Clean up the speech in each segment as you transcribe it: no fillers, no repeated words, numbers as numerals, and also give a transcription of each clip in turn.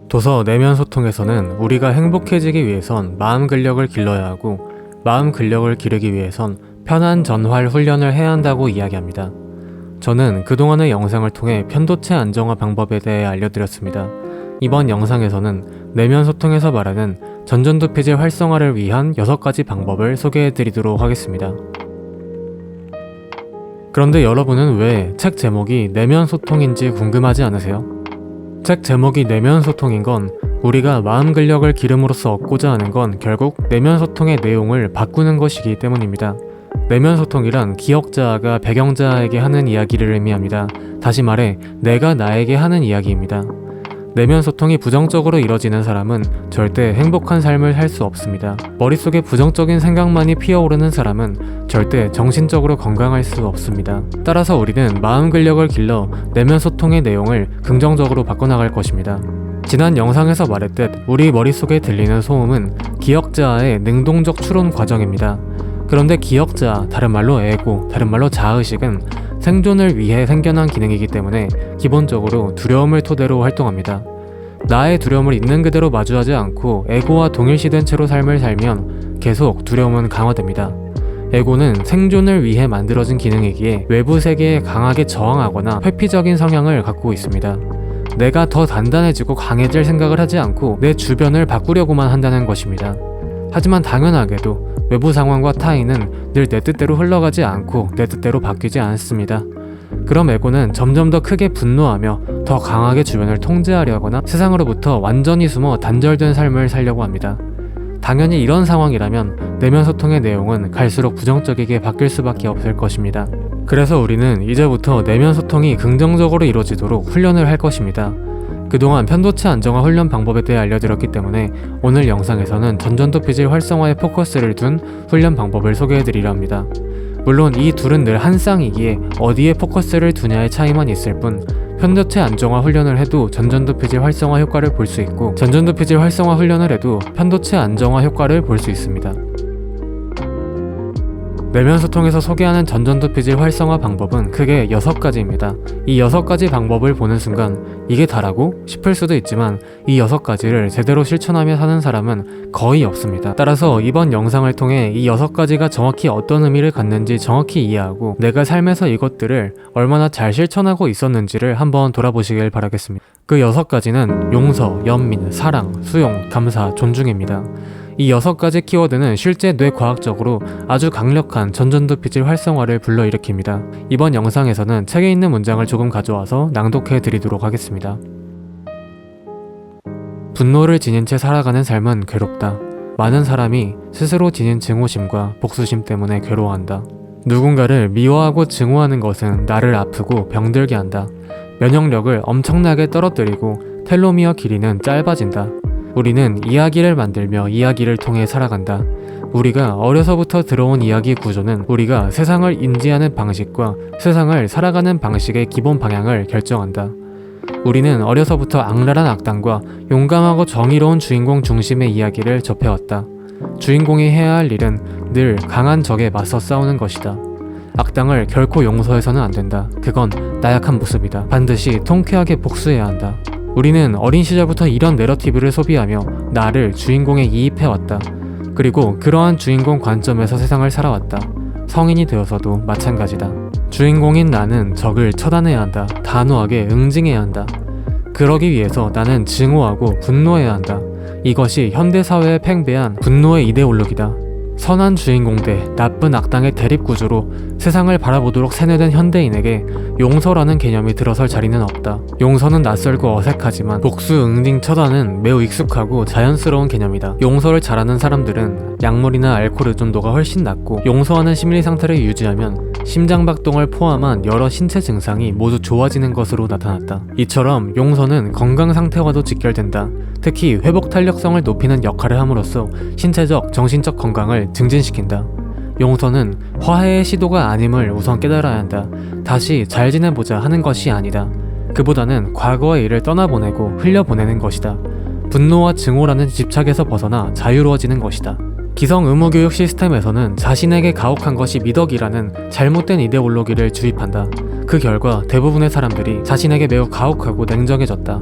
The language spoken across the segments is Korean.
도서 내면 소통에서는 우리가 행복해지기 위해선 마음 근력을 길러야 하고 마음 근력을 기르기 위해선 편한 전활 훈련을 해야 한다고 이야기합니다. 저는 그동안의 영상을 통해 편도체 안정화 방법에 대해 알려드렸습니다. 이번 영상에서는 내면 소통에서 말하는 전전두피질 활성화를 위한 6가지 방법을 소개해드리도록 하겠습니다. 그런데 여러분은 왜 책 제목이 내면 소통인지 궁금하지 않으세요? 책 제목이 내면 소통인 건 우리가 마음 근력을 기름으로써 얻고자 하는 건 결국 내면 소통의 내용을 바꾸는 것이기 때문입니다. 내면 소통이란 기억자아가 배경자아에게 하는 이야기를 의미합니다. 다시 말해 내가 나에게 하는 이야기입니다. 내면 소통이 부정적으로 이뤄지는 사람은 절대 행복한 삶을 살 수 없습니다. 머릿속에 부정적인 생각만이 피어오르는 사람은 절대 정신적으로 건강할 수 없습니다. 따라서 우리는 마음 근력을 길러 내면 소통의 내용을 긍정적으로 바꿔나갈 것입니다. 지난 영상에서 말했듯 우리 머릿속에 들리는 소음은 기억자아의 능동적 추론 과정입니다. 그런데 기억자아, 다른 말로 에고, 다른 말로 자의식은 생존을 위해 생겨난 기능이기 때문에 기본적으로 두려움을 토대로 활동합니다. 나의 두려움을 있는 그대로 마주하지 않고 에고와 동일시된 채로 삶을 살면 계속 두려움은 강화됩니다. 에고는 생존을 위해 만들어진 기능이기에 외부 세계에 강하게 저항하거나 회피적인 성향을 갖고 있습니다. 내가 더 단단해지고 강해질 생각을 하지 않고 내 주변을 바꾸려고만 한다는 것입니다. 하지만 당연하게도 외부 상황과 타인은 늘 내 뜻대로 흘러가지 않고 내 뜻대로 바뀌지 않습니다. 그럼 에고는 점점 더 크게 분노하며 더 강하게 주변을 통제하려거나 세상으로부터 완전히 숨어 단절된 삶을 살려고 합니다. 당연히 이런 상황이라면 내면 소통의 내용은 갈수록 부정적이게 바뀔 수밖에 없을 것입니다. 그래서 우리는 이제부터 내면 소통이 긍정적으로 이루어지도록 훈련을 할 것입니다. 그동안 편도체 안정화 훈련 방법에 대해 알려드렸기 때문에 오늘 영상에서는 전전두피질 활성화에 포커스를 둔 훈련 방법을 소개해드리려 합니다. 물론 이 둘은 늘 한 쌍이기에 어디에 포커스를 두냐의 차이만 있을 뿐 편도체 안정화 훈련을 해도 전전두피질 활성화 효과를 볼 수 있고 전전두피질 활성화 훈련을 해도 편도체 안정화 효과를 볼 수 있습니다. 내면 소통에서 소개하는 전전두피질 활성화 방법은 크게 6가지입니다. 이 6가지 방법을 보는 순간 이게 다라고 싶을 수도 있지만 이 6가지를 제대로 실천하며 사는 사람은 거의 없습니다. 따라서 이번 영상을 통해 이 6가지가 정확히 어떤 의미를 갖는지 정확히 이해하고 내가 삶에서 이것들을 얼마나 잘 실천하고 있었는지를 한번 돌아보시길 바라겠습니다. 그 6가지는 용서, 연민, 사랑, 수용, 감사, 존중입니다. 이 6가지 키워드는 실제 뇌과학적으로 아주 강력한 전전두피질 활성화를 불러일으킵니다. 이번 영상에서는 책에 있는 문장을 조금 가져와서 낭독해 드리도록 하겠습니다. 분노를 지닌 채 살아가는 삶은 괴롭다. 많은 사람이 스스로 지닌 증오심과 복수심 때문에 괴로워한다. 누군가를 미워하고 증오하는 것은 나를 아프고 병들게 한다. 면역력을 엄청나게 떨어뜨리고 텔로미어 길이는 짧아진다. 우리는 이야기를 만들며 이야기를 통해 살아간다. 우리가 어려서부터 들어온 이야기 구조는 우리가 세상을 인지하는 방식과 세상을 살아가는 방식의 기본 방향을 결정한다. 우리는 어려서부터 악랄한 악당과 용감하고 정의로운 주인공 중심의 이야기를 접해왔다. 주인공이 해야 할 일은 늘 강한 적에 맞서 싸우는 것이다. 악당을 결코 용서해서는 안 된다. 그건 나약한 모습이다. 반드시 통쾌하게 복수해야 한다. 우리는 어린 시절부터 이런 내러티브를 소비하며 나를 주인공에 이입해왔다. 그리고 그러한 주인공 관점에서 세상을 살아왔다. 성인이 되어서도 마찬가지다. 주인공인 나는 적을 처단해야 한다. 단호하게 응징해야 한다. 그러기 위해서 나는 증오하고 분노해야 한다. 이것이 현대사회에 팽배한 분노의 이데올로기다. 선한 주인공 대 나쁜 악당의 대립구조로 세상을 바라보도록 세뇌된 현대인에게 용서라는 개념이 들어설 자리는 없다. 용서는 낯설고 어색하지만 복수, 응징, 처단은 매우 익숙하고 자연스러운 개념이다. 용서를 잘하는 사람들은 약물이나 알코올 의존도가 훨씬 낮고 용서하는 심리 상태를 유지하면 심장박동을 포함한 여러 신체 증상이 모두 좋아지는 것으로 나타났다. 이처럼 용서는 건강 상태와도 직결된다. 특히 회복 탄력성을 높이는 역할을 함으로써 신체적, 정신적 건강을 증진시킨다. 용서는 화해의 시도가 아님을 우선 깨달아야 한다. 다시 잘 지내보자 하는 것이 아니다. 그보다는 과거의 일을 떠나보내고 흘려보내는 것이다. 분노와 증오라는 집착에서 벗어나 자유로워지는 것이다. 기성 의무교육 시스템에서는 자신에게 가혹한 것이 미덕이라는 잘못된 이데올로기를 주입한다. 그 결과 대부분의 사람들이 자신에게 매우 가혹하고 냉정해졌다.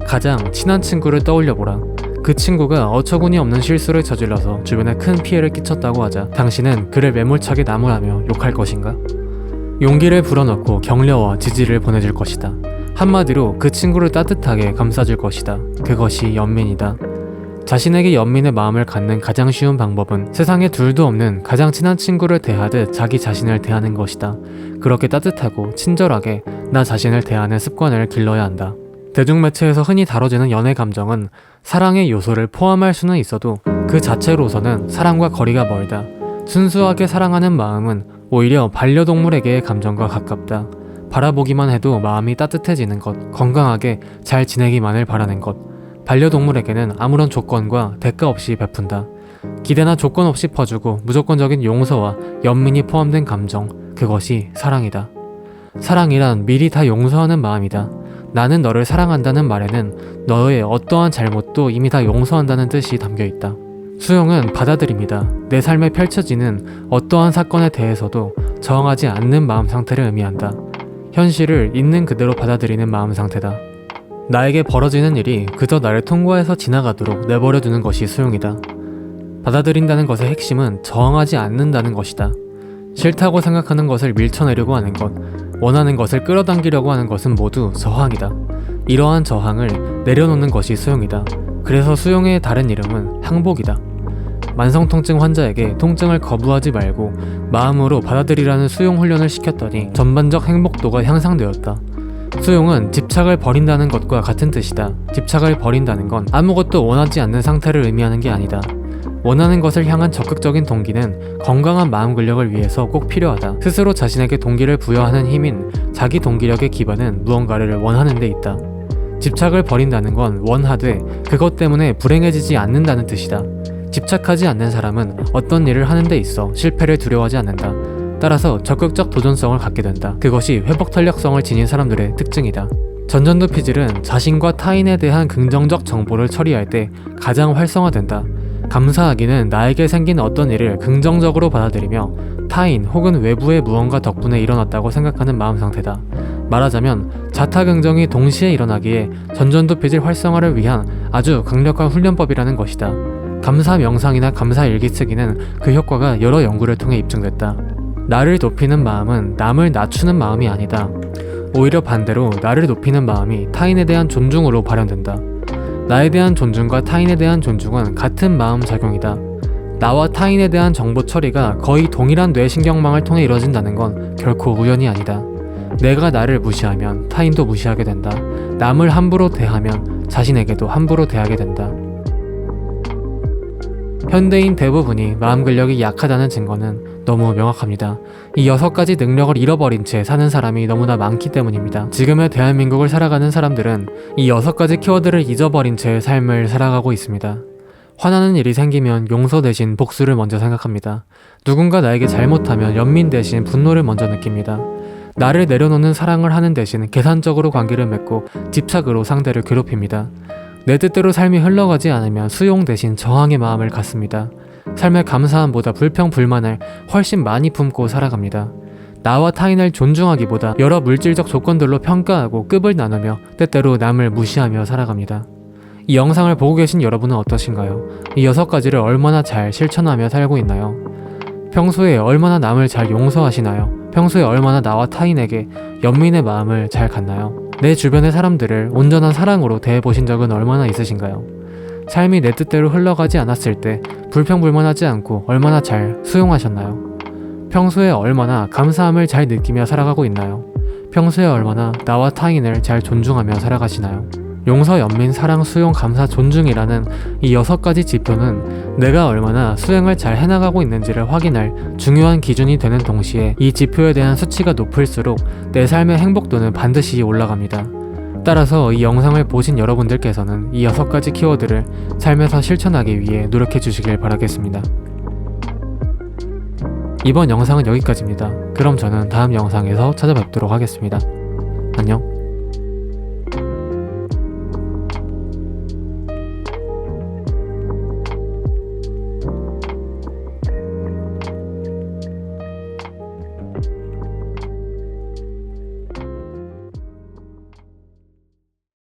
가장 친한 친구를 떠올려보라. 그 친구가 어처구니 없는 실수를 저질러서 주변에 큰 피해를 끼쳤다고 하자 당신은 그를 매몰차게 나무라며 욕할 것인가? 용기를 불어넣고 격려와 지지를 보내줄 것이다. 한마디로 그 친구를 따뜻하게 감싸줄 것이다. 그것이 연민이다. 자신에게 연민의 마음을 갖는 가장 쉬운 방법은 세상에 둘도 없는 가장 친한 친구를 대하듯 자기 자신을 대하는 것이다. 그렇게 따뜻하고 친절하게 나 자신을 대하는 습관을 길러야 한다. 대중매체에서 흔히 다뤄지는 연애 감정은 사랑의 요소를 포함할 수는 있어도 그 자체로서는 사랑과 거리가 멀다. 순수하게 사랑하는 마음은 오히려 반려동물에게의 감정과 가깝다. 바라보기만 해도 마음이 따뜻해지는 것, 건강하게 잘 지내기만을 바라는 것. 반려동물에게는 아무런 조건과 대가 없이 베푼다. 기대나 조건 없이 퍼주고 무조건적인 용서와 연민이 포함된 감정, 그것이 사랑이다. 사랑이란 미리 다 용서하는 마음이다. 나는 너를 사랑한다는 말에는 너의 어떠한 잘못도 이미 다 용서한다는 뜻이 담겨있다. 수용은 받아들입니다. 내 삶에 펼쳐지는 어떠한 사건에 대해서도 저항하지 않는 마음 상태를 의미한다. 현실을 있는 그대로 받아들이는 마음 상태다. 나에게 벌어지는 일이 그저 나를 통과해서 지나가도록 내버려두는 것이 수용이다. 받아들인다는 것의 핵심은 저항하지 않는다는 것이다. 싫다고 생각하는 것을 밀쳐내려고 하는 것, 원하는 것을 끌어당기려고 하는 것은 모두 저항이다. 이러한 저항을 내려놓는 것이 수용이다. 그래서 수용의 다른 이름은 항복이다. 만성통증 환자에게 통증을 거부하지 말고 마음으로 받아들이라는 수용 훈련을 시켰더니 전반적 행복도가 향상되었다. 수용은 집착을 버린다는 것과 같은 뜻이다. 집착을 버린다는 건 아무것도 원하지 않는 상태를 의미하는 게 아니다. 원하는 것을 향한 적극적인 동기는 건강한 마음 근력을 위해서 꼭 필요하다. 스스로 자신에게 동기를 부여하는 힘인 자기 동기력의 기반은 무언가를 원하는 데 있다. 집착을 버린다는 건 원하되 그것 때문에 불행해지지 않는다는 뜻이다. 집착하지 않는 사람은 어떤 일을 하는 데 있어 실패를 두려워하지 않는다. 따라서 적극적 도전성을 갖게 된다. 그것이 회복 탄력성을 지닌 사람들의 특징이다. 전전두 피질은 자신과 타인에 대한 긍정적 정보를 처리할 때 가장 활성화된다. 감사하기는 나에게 생긴 어떤 일을 긍정적으로 받아들이며 타인 혹은 외부의 무언가 덕분에 일어났다고 생각하는 마음 상태다. 말하자면 자타긍정이 동시에 일어나기에 전전두 피질 활성화를 위한 아주 강력한 훈련법이라는 것이다. 감사 명상이나 감사 일기 쓰기는 그 효과가 여러 연구를 통해 입증됐다. 나를 높이는 마음은 남을 낮추는 마음이 아니다. 오히려 반대로 나를 높이는 마음이 타인에 대한 존중으로 발현된다. 나에 대한 존중과 타인에 대한 존중은 같은 마음 작용이다. 나와 타인에 대한 정보 처리가 거의 동일한 뇌신경망을 통해 이루어진다는 건 결코 우연이 아니다. 내가 나를 무시하면 타인도 무시하게 된다. 남을 함부로 대하면 자신에게도 함부로 대하게 된다. 현대인 대부분이 마음 근력이 약하다는 증거는 너무 명확합니다. 이 6가지 능력을 잃어버린 채 사는 사람이 너무나 많기 때문입니다. 지금의 대한민국을 살아가는 사람들은 이 6가지 키워드를 잊어버린 채 삶을 살아가고 있습니다. 화나는 일이 생기면 용서 대신 복수를 먼저 생각합니다. 누군가 나에게 잘못하면 연민 대신 분노를 먼저 느낍니다. 나를 내려놓는 사랑을 하는 대신 계산적으로 관계를 맺고 집착으로 상대를 괴롭힙니다. 내 뜻대로 삶이 흘러가지 않으면 수용 대신 저항의 마음을 갖습니다. 삶의 감사함보다 불평, 불만을 훨씬 많이 품고 살아갑니다. 나와 타인을 존중하기보다 여러 물질적 조건들로 평가하고 급을 나누며 때때로 남을 무시하며 살아갑니다. 이 영상을 보고 계신 여러분은 어떠신가요? 이 6가지를 얼마나 잘 실천하며 살고 있나요? 평소에 얼마나 남을 잘 용서하시나요? 평소에 얼마나 나와 타인에게 연민의 마음을 잘 갖나요? 내 주변의 사람들을 온전한 사랑으로 대해보신 적은 얼마나 있으신가요? 삶이 내 뜻대로 흘러가지 않았을 때 불평불만하지 않고 얼마나 잘 수용하셨나요? 평소에 얼마나 감사함을 잘 느끼며 살아가고 있나요? 평소에 얼마나 나와 타인을 잘 존중하며 살아가시나요? 용서, 연민, 사랑, 수용, 감사, 존중이라는 이 6가지 지표는 내가 얼마나 수행을 잘 해나가고 있는지를 확인할 중요한 기준이 되는 동시에 이 지표에 대한 수치가 높을수록 내 삶의 행복도는 반드시 올라갑니다. 따라서 이 영상을 보신 여러분들께서는 이 6가지 키워드를 삶에서 실천하기 위해 노력해 주시길 바라겠습니다. 이번 영상은 여기까지입니다. 그럼 저는 다음 영상에서 찾아뵙도록 하겠습니다.